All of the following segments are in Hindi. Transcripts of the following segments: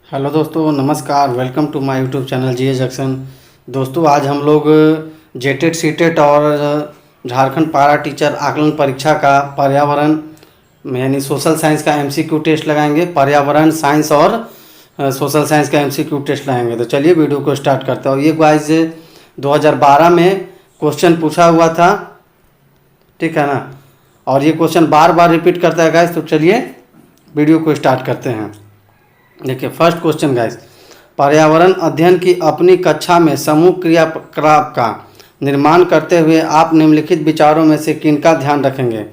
हेलो दोस्तों, नमस्कार। Welcome to my YouTube channel GA junction. दोस्तों, आज हम लोग जेटेट सीटेट और झारखंड पारा टीचर आकलन परीक्षा का पर्यावरण यानी सोशल साइंस का एमसीक्यू टेस्ट लगाएंगे। पर्यावरण साइंस और सोशल साइंस का एमसीक्यू टेस्ट लगाएंगे। तो चलिए वीडियो को स्टार्ट करते हैं। और ये गाइस 2012 में क्वेश्चन पूछा हुआ था, ठीक है ना। और ये क्वेश्चन बार बार रिपीट करता है गाइस। तो चलिए वीडियो को स्टार्ट करते हैं। देखिए फर्स्ट क्वेश्चन गाइस, पर्यावरण अध्ययन की अपनी कक्षा में समूह क्रियाकलाप का निर्माण करते हुए आप निम्नलिखित विचारों में से किनका ध्यान रखेंगे।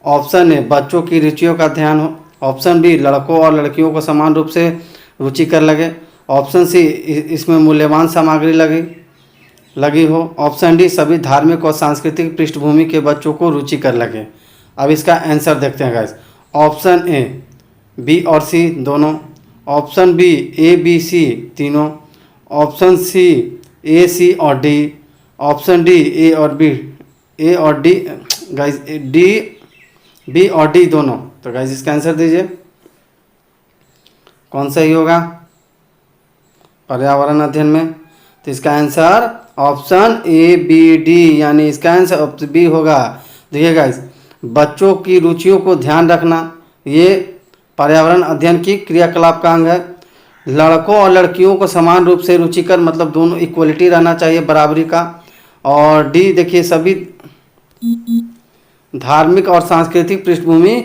ऑप्शन ए, बच्चों की रुचियों का ध्यान हो। ऑप्शन बी, लड़कों और लड़कियों को समान रूप से रुचिकर लगे। ऑप्शन सी, इसमें मूल्यवान सामग्री लगी हो। ऑप्शन डी, सभी धार्मिक और सांस्कृतिक पृष्ठभूमि के बच्चों को रुचिकर लगे। अब इसका आंसर देखते हैं गाइस। ऑप्शन ए बी और सी दोनों। Option B A B C तीनों। ऑप्शन सी ए सी और डी। ऑप्शन डी ए और डी गाइस, डी बी और डी दोनों। तो गाइस इसका आंसर दीजिए, कौन सा ही होगा पर्यावरण अध्ययन में। तो इसका answer option a b d यानी इसका आंसर ऑप्शन बी होगा। देखिए गाइस, बच्चों की रुचियों को ध्यान रखना ये पर्यावरण अध्ययन की क्रियाकलाप का अंग है। लड़कों और लड़कियों को समान रूप से रुचिकर, मतलब दोनों इक्वलिटी रहना चाहिए, बराबरी का। और डी देखिए, सभी धार्मिक और सांस्कृतिक पृष्ठभूमि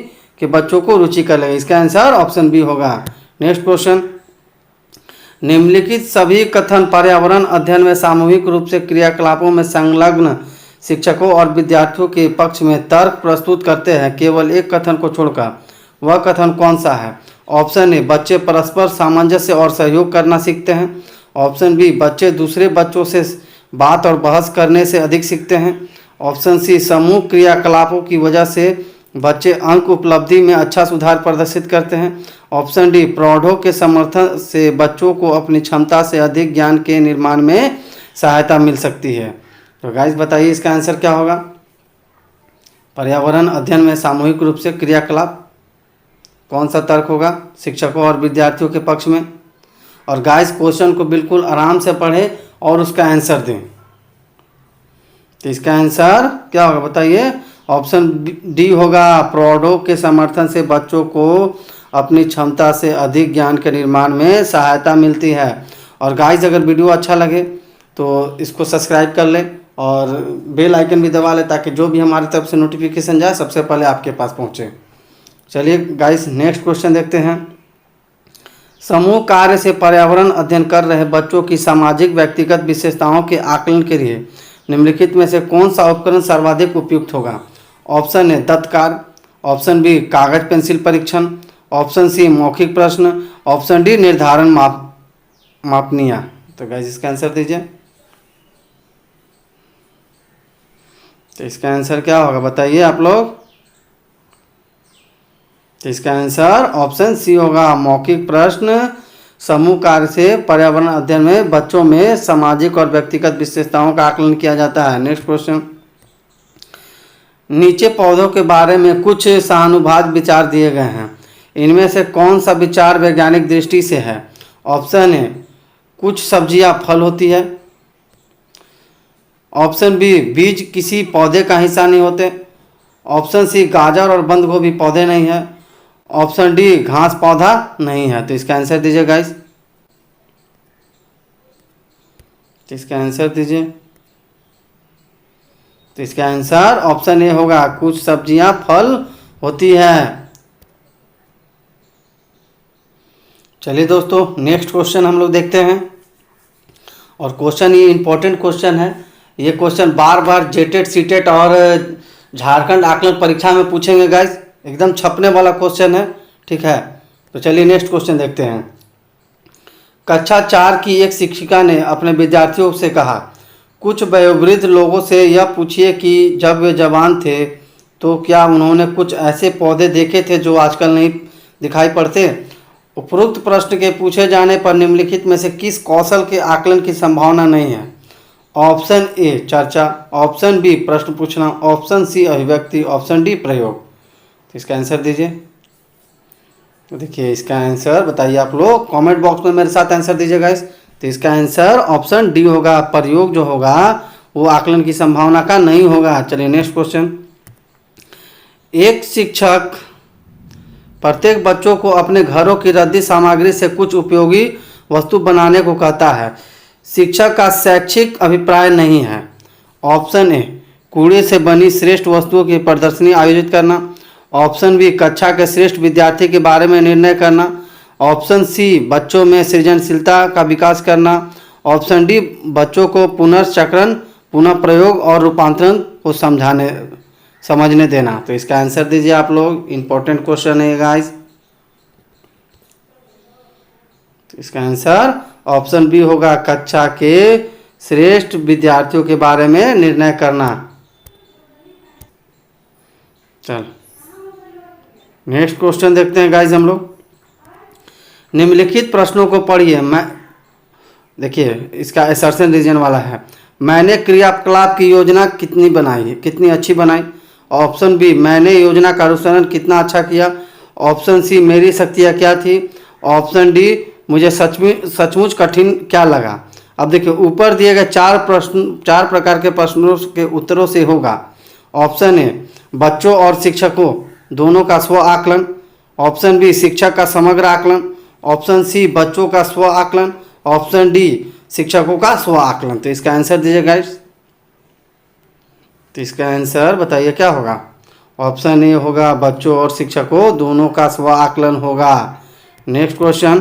के बच्चों को रुचिकर लगे। इसका आंसर ऑप्शन बी होगा। नेक्स्ट क्वेश्चन, निम्नलिखित सभी कथन पर्यावरण अध्ययन में सामूहिक रूप से क्रियाकलापों में संलग्न शिक्षकों और विद्यार्थियों के पक्ष में तर्क प्रस्तुत करते हैं, केवल एक कथन को छोड़कर। वह कथन कौन सा है। ऑप्शन ए, बच्चे परस्पर सामंजस्य और सहयोग करना सीखते हैं। ऑप्शन बी, बच्चे दूसरे बच्चों से बात और बहस करने से अधिक सीखते हैं। ऑप्शन सी, समूह क्रियाकलापों की वजह से बच्चे अंक उपलब्धि में अच्छा सुधार प्रदर्शित करते हैं। ऑप्शन डी, प्रौढ़ों के समर्थन से बच्चों को अपनी क्षमता से अधिक ज्ञान के निर्माण में सहायता मिल सकती है। तो गाइस बताइए इसका आंसर क्या होगा। पर्यावरण अध्ययन में सामूहिक रूप से क्रियाकलाप, कौन सा तर्क होगा शिक्षकों और विद्यार्थियों के पक्ष में। और गाइस क्वेश्चन को बिल्कुल आराम से पढ़ें और उसका आंसर दें। तो इसका आंसर क्या होगा बताइए। ऑप्शन डी होगा, प्रौढ़ों के समर्थन से बच्चों को अपनी क्षमता से अधिक ज्ञान के निर्माण में सहायता मिलती है। और गाइस अगर वीडियो अच्छा लगे तो इसको सब्सक्राइब कर ले और बेल आइकन भी दबा ले, ताकि जो भी हमारी तरफ से नोटिफिकेशन जाए सबसे पहले आपके पास पहुँचे। चलिए गाइस नेक्स्ट क्वेश्चन देखते हैं। समूह कार्य से पर्यावरण अध्ययन कर रहे बच्चों की सामाजिक व्यक्तिगत विशेषताओं के आकलन के लिए निम्नलिखित में से कौन सा उपकरण सर्वाधिक उपयुक्त होगा। ऑप्शन ए, दत्त कार्य। ऑप्शन बी, कागज पेंसिल परीक्षण। ऑप्शन सी, मौखिक प्रश्न। ऑप्शन डी, निर्धारण मापनियाँ। तो गाइस इसका आंसर दीजिए। तो इसका आंसर क्या होगा बताइए आप लोग। तो इसका आंसर ऑप्शन सी होगा, मौखिक प्रश्न। समूह कार्य से पर्यावरण अध्ययन में बच्चों में सामाजिक और व्यक्तिगत विशेषताओं का आकलन किया जाता है। नेक्स्ट क्वेश्चन, नीचे पौधों के बारे में कुछ सहानुभाग विचार दिए गए हैं, इनमें से कौन सा विचार वैज्ञानिक दृष्टि से है। ऑप्शन ए, कुछ सब्जियां फल होती है। ऑप्शन बी, बीज किसी पौधे का हिस्सा नहीं होते। ऑप्शन सी, गाजर और बंद गोभी पौधे नहीं है। ऑप्शन डी, घास पौधा नहीं है। तो इसका आंसर दीजिए गाइस। तो इसका आंसर दीजिए। तो इसका आंसर ऑप्शन ए होगा, कुछ सब्जियां फल होती है। चलिए दोस्तों नेक्स्ट क्वेश्चन हम लोग देखते हैं। और क्वेश्चन ये इंपॉर्टेंट क्वेश्चन है। ये क्वेश्चन बार बार जेटेट सीटेट और झारखंड आकलन परीक्षा में पूछेंगे गाइस, एकदम छपने वाला क्वेश्चन है, ठीक है। तो चलिए नेक्स्ट क्वेश्चन देखते हैं। कक्षा 4 की एक शिक्षिका ने अपने विद्यार्थियों से कहा, कुछ वयोवृद्ध लोगों से यह पूछिए कि जब वे जवान थे तो क्या उन्होंने कुछ ऐसे पौधे देखे थे जो आजकल नहीं दिखाई पड़ते। उपरोक्त प्रश्न के पूछे जाने पर निम्नलिखित में से किस कौशल के आकलन की संभावना नहीं है। ऑप्शन ए, चर्चा। ऑप्शन बी, प्रश्न पूछना। ऑप्शन सी, अभिव्यक्ति। ऑप्शन डी, प्रयोग। तो इसका आंसर दीजिए। तो देखिए इसका आंसर बताइए आप लोग, कमेंट बॉक्स में मेरे साथ आंसर दीजिएगा इस। तो इसका आंसर ऑप्शन डी होगा, प्रयोग जो होगा वो आकलन की संभावना का नहीं होगा। चलिए नेक्स्ट क्वेश्चन। एक शिक्षक प्रत्येक बच्चों को अपने घरों की रद्दी सामग्री से कुछ उपयोगी वस्तु बनाने को कहता है। शिक्षक का शैक्षिक अभिप्राय नहीं है। ऑप्शन ए, कूड़े से बनी श्रेष्ठ वस्तुओं की प्रदर्शनी आयोजित करना। ऑप्शन बी, कक्षा के श्रेष्ठ विद्यार्थी के बारे में निर्णय करना। ऑप्शन सी, बच्चों में सृजनशीलता का विकास करना। ऑप्शन डी, बच्चों को पुनर्चक्रण, पुनः प्रयोग और रूपांतरण को समझने देना। तो इसका आंसर दीजिए आप लोग, इंपॉर्टेंट क्वेश्चन है गाइस। तो इसका आंसर ऑप्शन बी होगा, कक्षा के श्रेष्ठ विद्यार्थियों के बारे में निर्णय करना। चल नेक्स्ट क्वेश्चन देखते हैं गाइस हम लोग। निम्नलिखित प्रश्नों को पढ़िए। मैं देखिए इसका असर्शन रीजन वाला है। मैंने क्रियाकलाप की योजना कितनी बनाई, कितनी अच्छी बनाई। ऑप्शन बी, मैंने योजना का अनुसरण कितना अच्छा किया। ऑप्शन सी, मेरी शक्तियाँ क्या थी। ऑप्शन डी, मुझे सचमुच कठिन क्या लगा। अब देखिए ऊपर दिए गए चार प्रकार के प्रश्नों के उत्तरों से होगा। ऑप्शन ए, बच्चों और शिक्षकों दोनों का स्व आकलन। ऑप्शन बी, शिक्षक का समग्र आकलन। ऑप्शन सी, बच्चों का स्व आकलन। ऑप्शन डी, शिक्षकों का स्व आकलन। तो इसका आंसर दीजिए गाइस। तो इसका आंसर बताइए क्या होगा। ऑप्शन ए होगा, बच्चों और शिक्षकों दोनों का स्व आकलन होगा। Next question.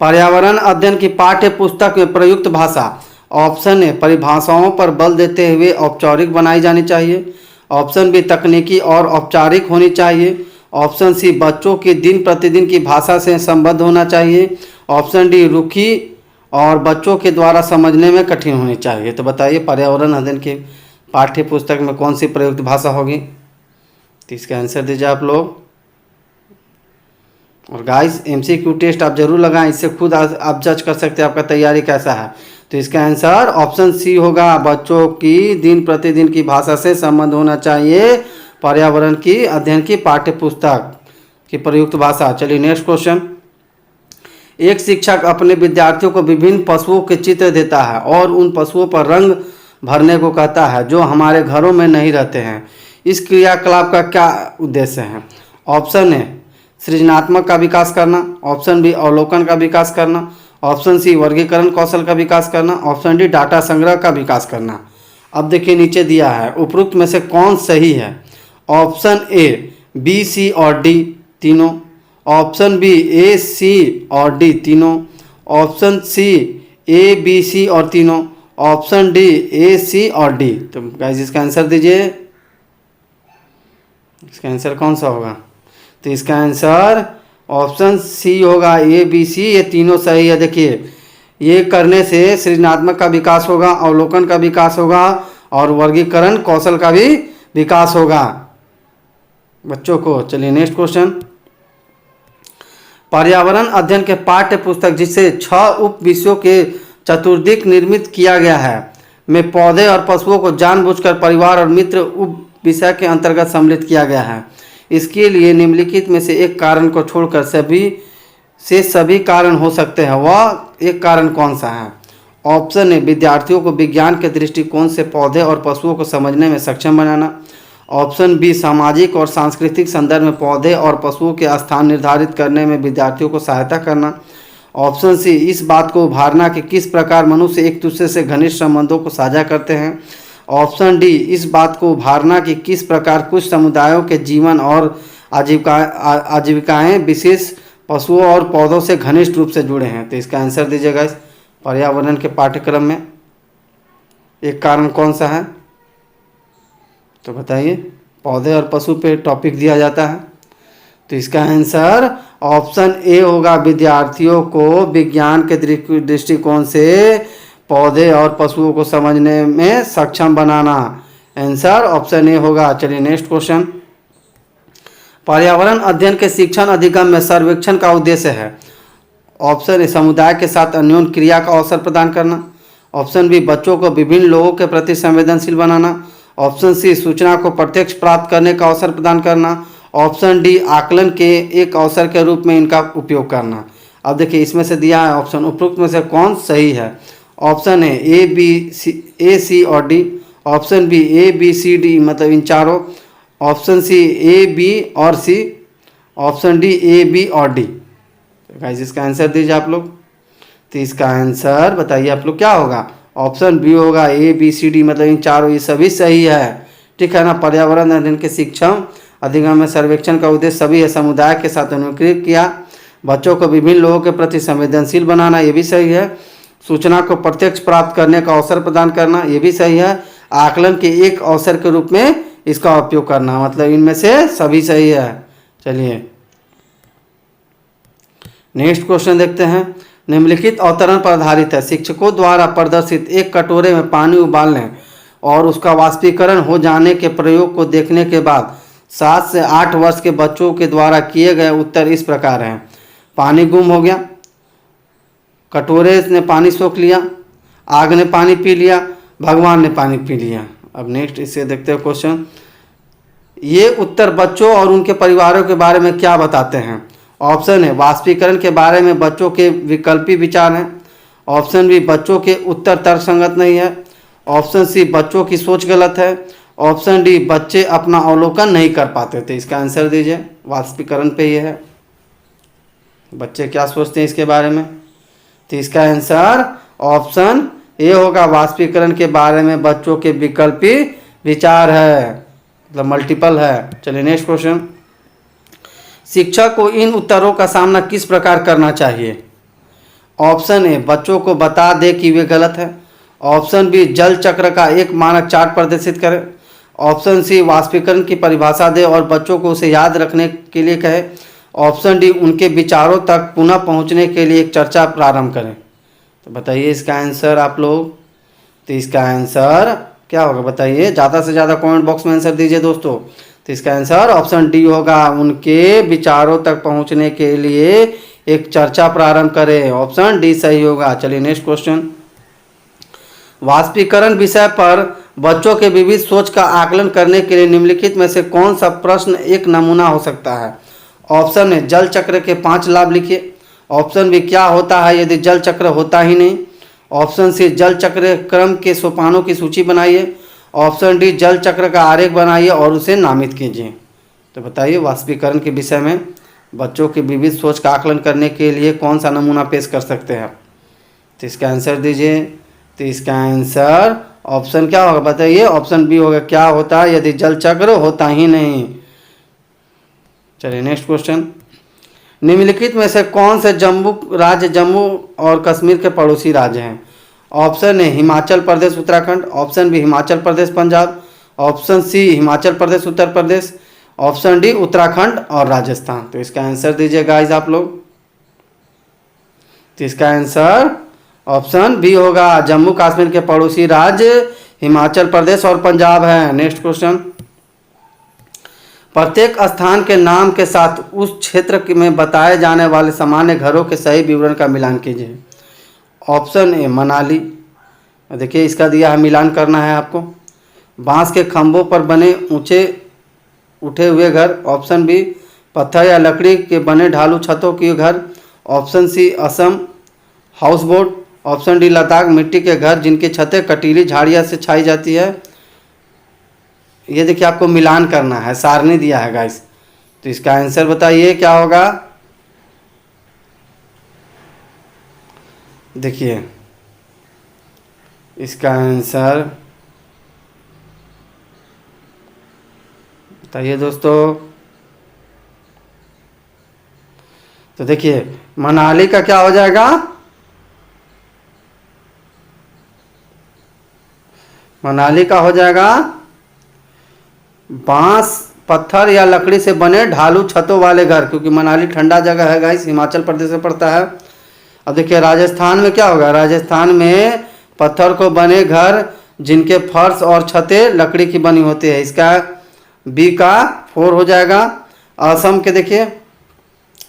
पर्यावरण अध्ययन की पाठ्य पुस्तक में प्रयुक्त भाषा। ऑप्शन ए, परिभाषाओं पर बल देते हुए औपचारिक बनाई जानी चाहिए। ऑप्शन बी, तकनीकी और औपचारिक होनी चाहिए। ऑप्शन सी, बच्चों की दिन प्रतिदिन की भाषा से संबद्ध होना चाहिए। ऑप्शन डी, रुखी और बच्चों के द्वारा समझने में कठिन होनी चाहिए। तो बताइए पर्यावरण अध्ययन की पाठ्य पुस्तक में कौन सी प्रयुक्त भाषा होगी। तो इसका आंसर दीजिए आप लोग। और गाइस एमसीक्यू टेस्ट आप जरूर लगाएं, इससे खुद आप जज कर सकते हैं आपका तैयारी कैसा है। तो इसका आंसर ऑप्शन सी होगा, बच्चों की दिन प्रतिदिन की भाषा से संबंध होना चाहिए पर्यावरण की अध्ययन की पाठ्य पुस्तक की प्रयुक्त भाषा। चलिए नेक्स्ट क्वेश्चन। एक शिक्षक अपने विद्यार्थियों को विभिन्न पशुओं के चित्र देता है और उन पशुओं पर रंग भरने को कहता है जो हमारे घरों में नहीं रहते हैं। इस क्रियाकलाप का क्या उद्देश्य है। ऑप्शन ए, सृजनात्मक का विकास करना। ऑप्शन बी, अवलोकन का विकास करना। ऑप्शन सी, वर्गीकरण कौशल का विकास करना। ऑप्शन डी, डाटा संग्रह का विकास करना। अब देखिए नीचे दिया है, उपरोक्त में से कौन सही है। ऑप्शन ए, बी, सी और डी तीनों। ऑप्शन बी, ए, सी और डी तीनों। ऑप्शन सी, ए, बी, सी और तीनों। ऑप्शन डी, ए, सी और डी। तो गाइस इसका आंसर दीजिए, इसका आंसर कौन सा होगा। तो इसका आंसर ऑप्शन सी होगा, ए, बी, सी ये तीनों सही है। देखिए ये करने से सृजनात्मक का विकास होगा, अवलोकन का विकास होगा और वर्गीकरण कौशल का भी विकास होगा बच्चों को। चलिए नेक्स्ट क्वेश्चन। पर्यावरण अध्ययन के पाठ्य पुस्तक जिसे 6 उप विषयों के चतुर्दिक निर्मित किया गया है में पौधे और पशुओं को जानबूझकर परिवार और मित्र उप विषय के अंतर्गत सम्मिलित किया गया है। इसके लिए निम्नलिखित में से एक कारण को छोड़कर सभी कारण हो सकते हैं। वह एक कारण कौन सा है। ऑप्शन ए, विद्यार्थियों को विज्ञान के दृष्टिकोण से पौधे और पशुओं को समझने में सक्षम बनाना। ऑप्शन बी, सामाजिक और सांस्कृतिक संदर्भ में पौधे और पशुओं के स्थान निर्धारित करने में विद्यार्थियों को सहायता करना। ऑप्शन सी, इस बात को उभारना कि किस प्रकार मनुष्य एक दूसरे से घनिष्ठ संबंधों को साझा करते हैं। ऑप्शन डी, इस बात को उभारना कि किस प्रकार कुछ समुदायों के जीवन और आजीविकाएं विशेष पशुओं और पौधों से घनिष्ठ रूप से जुड़े हैं। तो इसका आंसर दीजिएगा इस पर्यावरण के पाठ्यक्रम में एक कारण कौन सा है। तो बताइए, पौधे और पशु पे टॉपिक दिया जाता है। तो इसका आंसर ऑप्शन ए होगा, विद्यार्थियों को विज्ञान के दृष्टिकोण से पौधे और पशुओं को समझने में सक्षम बनाना। आंसर ऑप्शन ए होगा। चलिए नेक्स्ट क्वेश्चन। पर्यावरण अध्ययन के शिक्षण अधिगम में सर्वेक्षण का उद्देश्य है। ऑप्शन ए, समुदाय के साथ अन्योन्य क्रिया का अवसर प्रदान करना। ऑप्शन बी, बच्चों को विभिन्न लोगों के प्रति संवेदनशील बनाना। ऑप्शन सी, सूचना को प्रत्यक्ष प्राप्त करने का अवसर प्रदान करना। ऑप्शन डी आकलन के एक अवसर के रूप में इनका उपयोग करना। अब देखिए इसमें से दिया है ऑप्शन, उपरोक्त में से कौन सही है? ऑप्शन है ए सी और d, option B A B c d मतलब इन चारों, ऑप्शन सी ए बी और c, option d a b और डी। गाइस इसका आंसर दीजिए आप लोग। तो इसका आंसर बताइए आप लोग क्या होगा? ऑप्शन बी होगा, ए बी सी डी मतलब इन चारों, ये सभी सही है। ठीक है ना। पर्यावरण अध्ययन के शिक्षण अधिगम में सर्वेक्षण का उद्देश्य सभी है समुदाय के साथ अनुकृत किया, बच्चों को विभिन्न लोगों के प्रति संवेदनशील बनाना, ये भी सही है। सूचना को प्रत्यक्ष प्राप्त करने का अवसर प्रदान करना, ये भी सही है। आकलन के एक अवसर के रूप में इसका उपयोग करना, मतलब इनमें से सभी सही है। चलिए नेक्स्ट क्वेश्चन देखते हैं। निम्नलिखित अवतरण पर आधारित है। शिक्षकों द्वारा प्रदर्शित एक कटोरे में पानी उबालने और उसका वाष्पीकरण हो जाने के प्रयोग को देखने के बाद 7 से 8 वर्ष के बच्चों के द्वारा किए गए उत्तर इस प्रकार हैं। पानी गुम हो गया, कटोरे ने पानी सोख लिया, आग ने पानी पी लिया, भगवान ने पानी पी लिया। अब नेक्स्ट इससे देखते हैं क्वेश्चन। ये उत्तर बच्चों और उनके परिवारों के बारे में क्या बताते हैं? ऑप्शन है वाष्पीकरण के बारे में बच्चों के विकल्पी विचार हैं, ऑप्शन बी बच्चों के उत्तर तर्कसंगत नहीं है, ऑप्शन सी बच्चों की सोच गलत है, ऑप्शन डी बच्चे अपना अवलोकन नहीं कर पाते थे। इसका आंसर दीजिए। वाष्पीकरण पे ये है, बच्चे क्या सोचते हैं इसके बारे में। तो इसका आंसर ऑप्शन ए होगा, वाष्पीकरण के बारे में बच्चों के विकल्पी विचार है, मतलब मल्टीपल है। चलिए नेक्स्ट क्वेश्चन। शिक्षक को इन उत्तरों का सामना किस प्रकार करना चाहिए? ऑप्शन ए बच्चों को बता दे कि वे गलत है, ऑप्शन बी जल चक्र का एक मानक चार्ट प्रदर्शित करें, ऑप्शन सी वाष्पीकरण की परिभाषा दे और बच्चों को उसे याद रखने के लिए कहे, ऑप्शन डी उनके विचारों तक पुनः पहुंचने के लिए एक चर्चा प्रारंभ करें। तो बताइए इसका आंसर आप लोग। तो इसका आंसर क्या होगा बताइए? ज़्यादा से ज़्यादा कमेंट बॉक्स में आंसर दीजिए दोस्तों। तो इसका आंसर ऑप्शन डी होगा, उनके विचारों तक पहुंचने के लिए एक चर्चा प्रारंभ करें। ऑप्शन डी सही होगा। चलिए नेक्स्ट क्वेश्चन। वाष्पीकरण विषय पर बच्चों के विविध सोच का आकलन करने के लिए निम्नलिखित में से कौन सा प्रश्न एक नमूना हो सकता है? ऑप्शन है जल चक्र के 5 लाभ लिखिए, ऑप्शन बी क्या होता है यदि जल चक्र होता ही नहीं, ऑप्शन सी जल चक्र क्रम के सोपानों की सूची बनाइए, ऑप्शन डी जल चक्र का आरेख बनाइए और उसे नामित कीजिए। तो बताइए वाष्पीकरण के विषय में बच्चों की विविध सोच का आकलन करने के लिए कौन सा नमूना पेश कर सकते हैं? तो इसका आंसर दीजिए। तो इसका आंसर ऑप्शन क्या होगा बताइए? ऑप्शन बी होगा, क्या होता है यदि जल चक्र होता ही नहीं। चलिए नेक्स्ट क्वेश्चन। निम्नलिखित में से कौन से राज्य जम्मू और कश्मीर के पड़ोसी राज्य हैं? Option a Himachal Pradesh Uttarakhand, option b Himachal Pradesh Punjab, option c Himachal Pradesh Uttar Pradesh, option d Uttarakhand और राजस्थान। तो इसका आंसर दीजिए गाइस आप लोग। तो इसका आंसर ऑप्शन बी होगा, जम्मू कश्मीर के पड़ोसी राज्य हिमाचल प्रदेश और पंजाब है। Next question. प्रत्येक स्थान के नाम के साथ उस क्षेत्र में बताए जाने वाले सामान्य घरों के सही विवरण का मिलान कीजिए। ऑप्शन ए मनाली, देखिए इसका दिया है, मिलान करना है आपको। बांस के खंभों पर बने ऊंचे उठे हुए घर, ऑप्शन बी पत्थर या लकड़ी के बने ढालू छतों के घर, option c Assam houseboat, option d Ladakh मिट्टी के घर जिनकी छतें कटीली झाड़ियाँ से छाई जाती है। ये देखिए आपको मिलान करना है, सारणी दिया है गाइस। तो इसका आंसर बताइए क्या होगा? देखिए इसका आंसर बताइए दोस्तों। तो देखिए मनाली का क्या हो जाएगा? मनाली का हो जाएगा बांस पत्थर या लकड़ी से बने ढालू छतों वाले घर, क्योंकि मनाली ठंडा जगह है गाइस, हिमाचल प्रदेश में पड़ता है। अब देखिए राजस्थान में क्या होगा? राजस्थान में पत्थर को बने घर जिनके फर्श और छतें लकड़ी की बनी होती है। इसका बी का 4 हो जाएगा। असम के देखिए,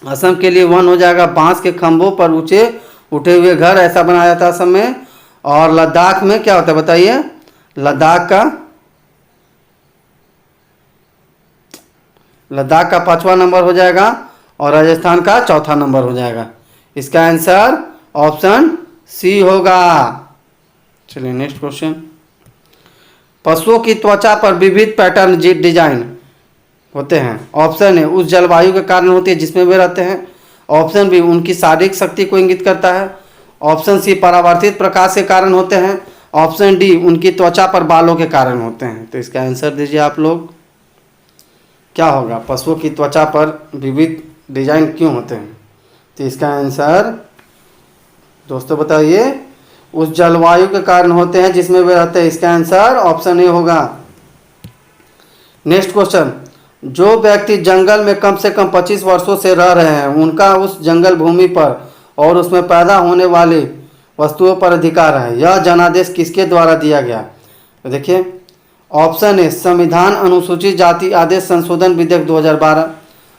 असम के लिए 1 हो जाएगा, बांस के खंभों पर ऊंचे उठे हुए घर ऐसा बनाया जाता है असम में। और लद्दाख में क्या होता है बताइए? लद्दाख का 5वां नंबर हो जाएगा और राजस्थान का 4था नंबर हो जाएगा। इसका आंसर ऑप्शन सी होगा। चलिए नेक्स्ट क्वेश्चन। पशुओं की त्वचा पर विविध पैटर्न डिजाइन होते हैं। ऑप्शन ए उस जलवायु के कारण होती है जिसमें वे रहते हैं। ऑप्शन बी उनकी शारीरिक शक्ति को इंगित करता है। ऑप्शन सी परावर्तित प्रकाश के कारण होते हैं। ऑप्शन डी उनकी त्वचा पर बालों के कारण होते हैं। तो इसका आंसर दीजिए आप लोग, क्या होगा? पशुओं की त्वचा पर विविध डिजाइन क्यों होते हैं? तो इसका आंसर दोस्तों बताइए, उस जलवायु के कारण होते हैं जिसमें वे रहते हैं। इसका आंसर ऑप्शन ए होगा। Next question. जो व्यक्ति जंगल में कम से कम 25 वर्षों से रह रहे हैं उनका उस जंगल भूमि पर और उसमें पैदा होने वाली वस्तुओं पर अधिकार है। यह जनादेश किसके द्वारा दिया गया? तो देखिए, ऑप्शन ए संविधान अनुसूचित जाति आदेश संशोधन विधेयक 2012।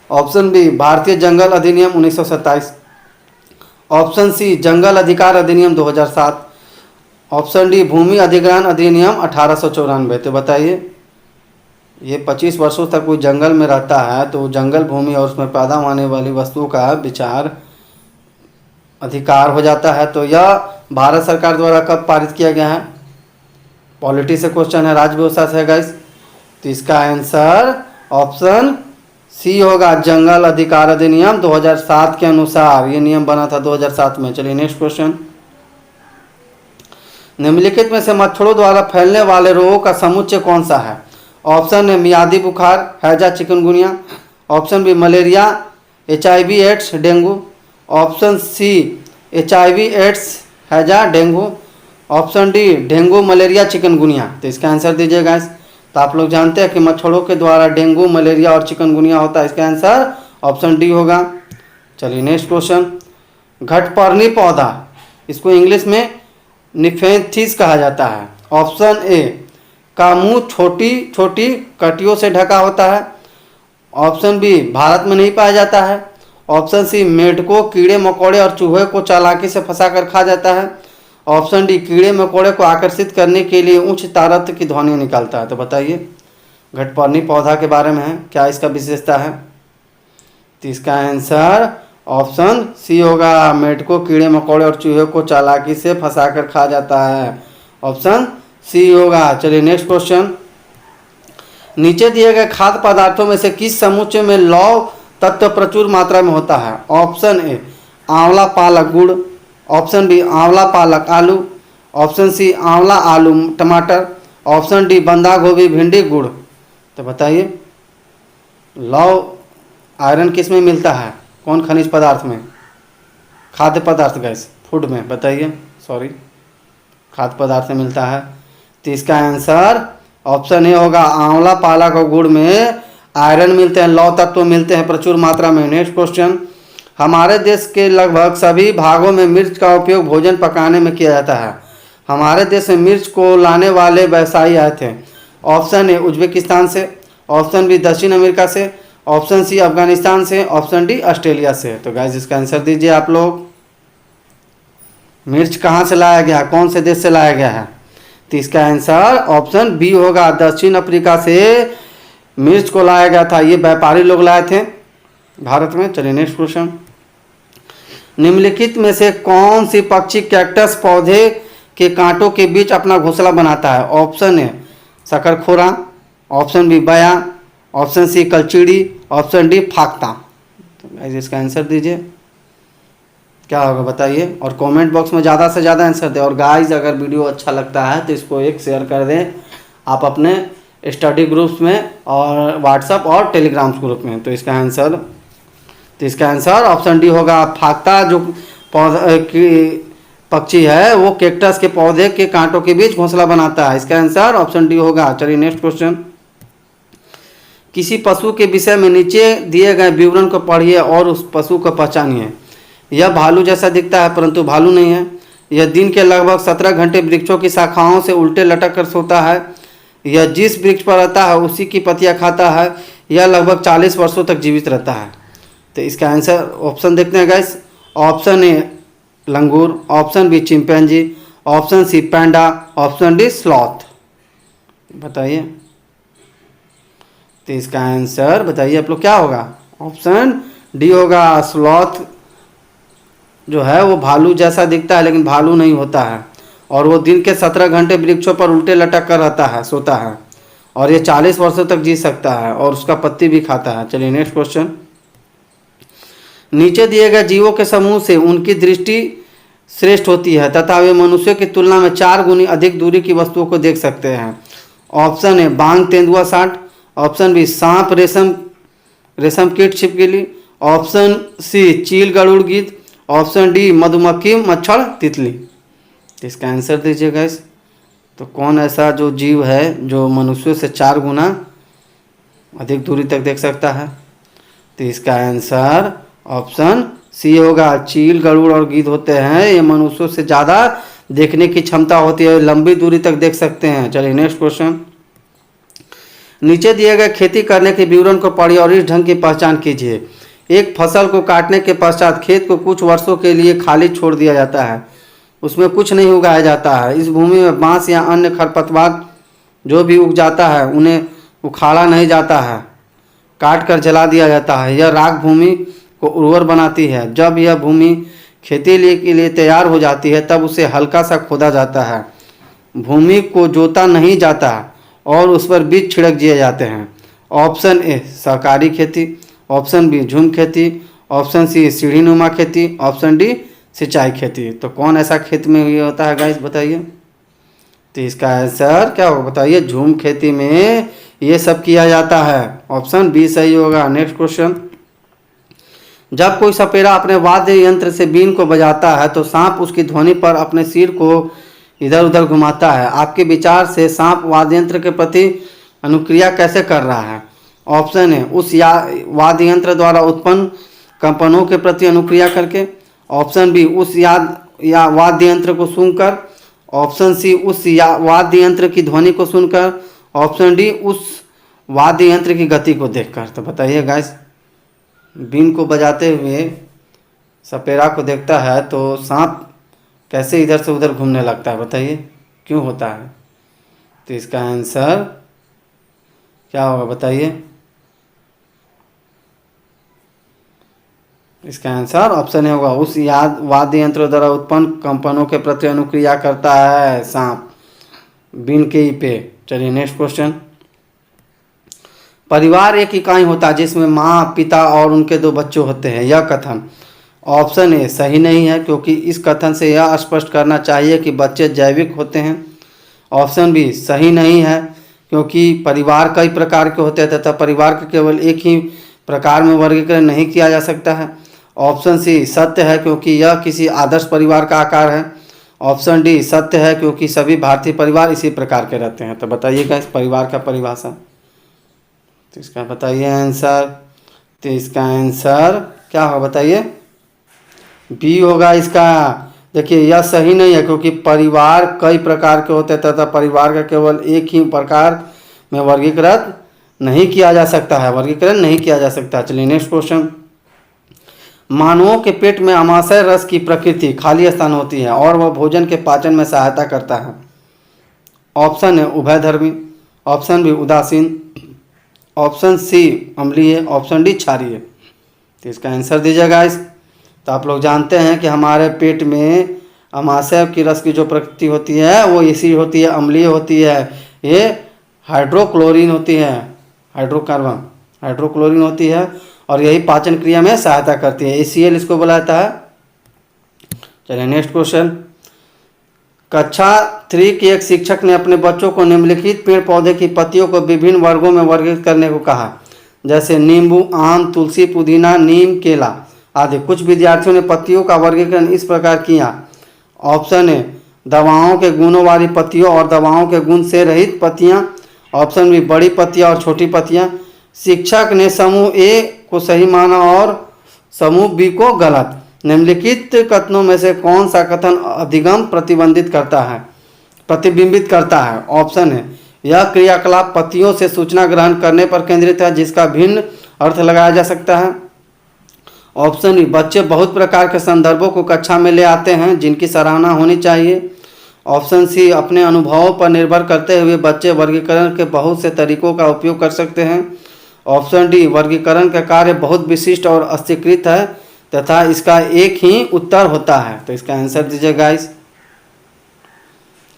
ऑप्शन बी भारतीय जंगल अधिनियम 1927। ऑप्शन सी जंगल अधिकार अधिनियम 2007। ऑप्शन डी भूमि अधिग्रहण अधिनियम 1894। तो बताइए, ये 25 वर्षों तक कोई जंगल में रहता है तो जंगल भूमि और उसमें पैदा होने वाली वस्तुओं का विचार अधिकार हो जाता है। तो यह भारत सरकार द्वारा कब पारित किया गया है? पॉलिटी से क्वेश्चन है, राज्य व्यवस्था से है गाइस। तो इसका आंसर ऑप्शन सी होगा, जंगल अधिकार अधिनियम 2007 के अनुसार ये नियम बना था 2007 में। चलिए नेक्स्ट क्वेश्चन। निम्नलिखित में से मच्छरों द्वारा फैलने वाले रोगों का समुच्चय कौन सा है? ऑप्शन ए मियादी बुखार, हैजा, chikungunya. Option B malaria, HIV AIDS, dengue. Option C HIV AIDS, हैजा, dengue. Option D dengue, malaria, chikungunya. तो इसका आंसर दीजिएगा। तो आप लोग जानते हैं कि मच्छरों के द्वारा डेंगू, मलेरिया और चिकनगुनिया होता है। इसका आंसर ऑप्शन डी होगा। चलिए नेक्स्ट क्वेश्चन। घटपर्णी पौधा, इसको इंग्लिश में निफेंथिस कहा जाता है। ऑप्शन ए का मुंह छोटी छोटी कटियों से ढका होता है। ऑप्शन बी भारत में नहीं पाया जाता है। ऑप्शन सी मेढकों, कीड़े मकोड़े और चूहे को चालाकी से फंसाकर खा जाता है। ऑप्शन डी कीड़े मकोड़े को आकर्षित करने के लिए उच्च तारत्व की ध्वनि निकालता है। तो बताइए, घटपर्णी पौधा के बारे में है, क्या इसका विशेषता है? तो इसका आंसर ऑप्शन सी होगा, मेढकों, कीड़े मकोड़े और चूहे को चालाकी से फंसाकर खा जाता है। ऑप्शन सी होगा। चलिए नेक्स्ट क्वेश्चन। नीचे दिए गए खाद्य पदार्थों में से किस समुच्चय में लौह तत्व प्रचुर मात्रा में होता है? ऑप्शन ए आंवला पालक गुड़। ऑप्शन बी आंवला पालक आलू। ऑप्शन सी आंवला आलू टमाटर। ऑप्शन डी बंधा गोभी भिंडी गुड़। तो बताइए, लौह आयरन किस में मिलता है? कौन खनिज पदार्थ में? खाद्य पदार्थ गैस, फूड में। बताइए, सॉरी, खाद्य पदार्थ में मिलता है। तो इसका आंसर ऑप्शन ए होगा, आंवला पालक और गुड़ में आयरन मिलते हैं, लौह तत्व मिलते हैं प्रचुर मात्रा में। Next question. हमारे देश के लगभग सभी भागों में मिर्च का उपयोग भोजन पकाने में किया जाता है। हमारे देश में मिर्च को लाने वाले व्यवसायी आए थे। ऑप्शन ए उज्बेकिस्तान से। ऑप्शन बी दक्षिण अमेरिका से। ऑप्शन सी अफगानिस्तान से। ऑप्शन डी ऑस्ट्रेलिया से। तो गाइस इसका आंसर दीजिए आप लोग। मिर्च कहाँ से लाया गया, कौन से देश से लाया गया है? तो इसका आंसर ऑप्शन बी होगा, दक्षिण अफ्रीका से मिर्च को लाया गया था। ये व्यापारी लोग लाए थे भारत में। चलिए नेक्स्ट क्वेश्चन। निम्नलिखित में से कौन सी पक्षी कैक्टस पौधे के कांटों के बीच अपना घोंसला बनाता है? ऑप्शन ए शकरखोरा। ऑप्शन बी बया। ऑप्शन सी कलचीड़ी। ऑप्शन डी फाख्ता। तो इसका आंसर दीजिए, क्या होगा बताइए, और कमेंट बॉक्स में ज़्यादा से ज़्यादा आंसर दें। और गाइस अगर वीडियो अच्छा लगता है तो इसको एक शेयर कर दें आप अपने स्टडी ग्रुप्स में और व्हाट्सएप और टेलीग्राम ग्रुप में। तो इसका आंसर ऑप्शन डी होगा। फाख्ता जो पौधा की पक्षी है वो कैक्टस के पौधे के कांटों के बीच घोंसला बनाता है। इसका आंसर ऑप्शन डी होगा। चलिए नेक्स्ट क्वेश्चन। किसी पशु के विषय में नीचे दिए गए विवरण को पढ़िए और उस पशु को पहचानिए। यह भालू जैसा दिखता है परंतु भालू नहीं है। यह दिन के लगभग 17 घंटे वृक्षों की शाखाओं से उल्टे लटक कर सोता है। यह जिस वृक्ष पर रहता है उसी की पत्तियां खाता है। यह लगभग 40 वर्षों तक जीवित रहता है। तो इसका आंसर ऑप्शन देखते हैं guys. Option a langur. Option b chimpanzee. Option c panda. Option d sloth. बताइए। तो इसका आंसर बताइए आप लोग क्या होगा। ऑप्शन डी होगा। स्लॉथ जो है वो भालू जैसा दिखता है लेकिन भालू नहीं होता है, और वो दिन के 17 घंटे वृक्षों पर उल्टे लटक कर रहता है, सोता है, और ये 40 वर्षों तक जी सकता है और उसका पत्ती भी खाता है। चलिए नेक्स्ट क्वेश्चन। नीचे दिए गए जीवों के समूह से उनकी दृष्टि श्रेष्ठ होती है तथा वे मनुष्यों की तुलना में 4 गुनी अधिक दूरी की वस्तुओं को देख सकते हैं। ऑप्शन ए बांग तेंदुआ सांड, ऑप्शन बी सांप रेशम कीट छिपकली, ऑप्शन सी चील गरुड़ गिद्ध, ऑप्शन डी मधुमक्खी मच्छर तितली। तो इसका आंसर दीजिए गाइस। तो कौन ऐसा जो जीव है जो मनुष्यों से 4 गुना अधिक दूरी तक देख सकता है। तो इसका आंसर ऑप्शन सी होगा। चील गरुड़ और गिद्ध होते हैं, ये मनुष्यों से ज़्यादा देखने की क्षमता होती है, लंबी दूरी तक देख सकते हैं। चलिए नेक्स्ट क्वेश्चन। नीचे दिए गए खेती करने के विवरण को पढ़िए और इस ढंग की पहचान कीजिए। एक फसल को काटने के पश्चात खेत को कुछ वर्षों के लिए खाली छोड़ दिया जाता है, उसमें कुछ नहीं उगाया जाता है। इस भूमि में बांस या अन्य खरपतवार जो भी उग जाता है उन्हें उखाड़ा नहीं जाता है, काट कर जला दिया जाता है। यह राख भूमि को उर्वर बनाती है। जब यह भूमि खेती के लिए तैयार हो जाती है तब उसे हल्का सा खोदा जाता है, भूमि को जोता नहीं जाता और उस पर बीज छिड़क दिए जाते हैं। ऑप्शन ए सहकारी खेती, ऑप्शन बी झूम खेती, ऑप्शन सी सीढ़ीनुमा खेती, ऑप्शन डी सिंचाई खेती। तो कौन ऐसा खेत में ये होता है गाइस बताइए। तो इसका आंसर क्या होगा बताइए। झूम खेती में ये सब किया जाता है, ऑप्शन बी सही होगा। Next question. जब कोई सपेरा अपने वाद्य यंत्र से बीन को बजाता है तो सांप उसकी ध्वनि पर अपने सिर को इधर उधर घुमाता है। आपके विचार से सांप वाद्य यंत्र के प्रति अनुक्रिया कैसे कर रहा है। ऑप्शन है उस वाद्य यंत्र द्वारा उत्पन्न कंपनों के प्रति अनुक्रिया करके, ऑप्शन बी उस वाद्य यंत्र को सुनकर, ऑप्शन सी उस वाद्य यंत्र की ध्वनि को सुनकर, ऑप्शन डी उस वाद्य यंत्र की गति को देखकर। तो बताइए गाइस, बीन को बजाते हुए सपेरा को देखता है तो सांप कैसे इधर से उधर घूमने लगता है बताइए, क्यों होता है। तो इसका आंसर क्या होगा बताइए। इसका आंसर ऑप्शन ए होगा उस वाद्य यंत्र द्वारा उत्पन्न कंपनों के प्रति अनुक्रिया करता है सांप बीन के ही पे। चलिए नेक्स्ट क्वेश्चन। परिवार एक इकाई होता है जिसमें माँ, पिता और उनके 2 बच्चे होते हैं। यह कथन ऑप्शन ए सही नहीं है क्योंकि इस कथन से यह स्पष्ट करना चाहिए कि बच्चे जैविक होते हैं। ऑप्शन बी सही नहीं है क्योंकि परिवार कई प्रकार के होते हैं तथा परिवार के केवल एक ही प्रकार में वर्गीकरण नहीं किया जा सकता है। ऑप्शन सी सत्य है क्योंकि यह किसी आदर्श परिवार का आकार है। ऑप्शन डी सत्य है क्योंकि सभी भारतीय परिवार इसी प्रकार के रहते हैं। तो बताइएगा इस परिवार का परिभाषा। तो इसका बताइए आंसर। तो इसका आंसर क्या होगा बताइए। बी होगा इसका। देखिए यह सही नहीं है क्योंकि परिवार कई प्रकार के होते हैं तथा परिवार का केवल एक ही प्रकार में वर्गीकृत नहीं किया जा सकता है, वर्गीकरण नहीं किया जा सकता। चलिए नेक्स्ट क्वेश्चन। मानवों के पेट में अमाशय रस की प्रकृति खाली स्थान होती है और वह भोजन के पाचन में सहायता करता है। ऑप्शन है उभयधर्मी, ऑप्शन बी उदासीन, ऑप्शन सी अम्लीय, ऑप्शन डी क्षारीय। तो इसका आंसर दीजिएगा गाइस। तो आप लोग जानते हैं कि हमारे पेट में अमाशय की रस की जो प्रकृति होती है वो एसिड होती है, अम्लीय होती है, ये हाइड्रोक्लोरीन होती है, हाइड्रोक्लोरीन होती है और यही पाचन क्रिया में सहायता करती है। ACL इसको बोला जाता है। चलिए नेक्स्ट क्वेश्चन। कक्षा 3 के एक शिक्षक ने अपने बच्चों को निम्नलिखित पेड़ पौधे की पत्तियों को विभिन्न वर्गों में वर्गीकृत करने को कहा, जैसे नींबू, आम, तुलसी, पुदीना, नीम, केला आदि। कुछ विद्यार्थियों ने पत्तियों का वर्गीकरण इस प्रकार किया। ऑप्शन ए दवाओं के गुणों वाली पत्तियों और दवाओं के गुण से रहित पत्तियां, ऑप्शन बी बड़ी पत्तियां और छोटी पत्तियां। शिक्षक ने समूह ए को सही माना और समूह बी को गलत। निम्नलिखित कथनों में से कौन सा कथन अधिगम प्रतिबिंबित करता है। ऑप्शन है यह क्रियाकलाप पत्तियों से सूचना ग्रहण करने पर केंद्रित है जिसका भिन्न अर्थ लगाया जा सकता है। ऑप्शन बी बच्चे बहुत प्रकार के संदर्भों को कक्षा में ले आते हैं जिनकी सराहना होनी चाहिए। ऑप्शन सी अपने अनुभवों पर निर्भर करते हुए बच्चे वर्गीकरण के बहुत से तरीकों का उपयोग कर सकते हैं। ऑप्शन डी, वर्गीकरण का कार्य बहुत विशिष्ट और अस्वीकृत है तथा इसका एक ही उत्तर होता है। तो इसका आंसर दीजिए गाइस,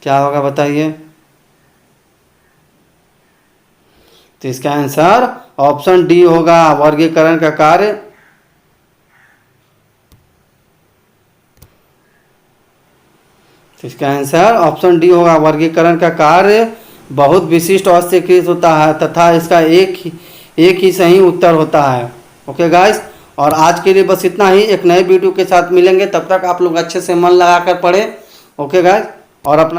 क्या होगा बताइए। तो इसका आंसर ऑप्शन डी होगा, वर्गीकरण का कार्य तो इसका आंसर ऑप्शन डी होगा, वर्गीकरण का कार्य बहुत विशिष्ट और अस्वीकृत होता है तथा इसका एक ही सही उत्तर होता है। ओके गाइस, और आज के लिए बस इतना ही। एक नए वीडियो के साथ मिलेंगे, तब तक आप लोग अच्छे से मन लगा कर पढ़ें। ओके गाइस, और अपना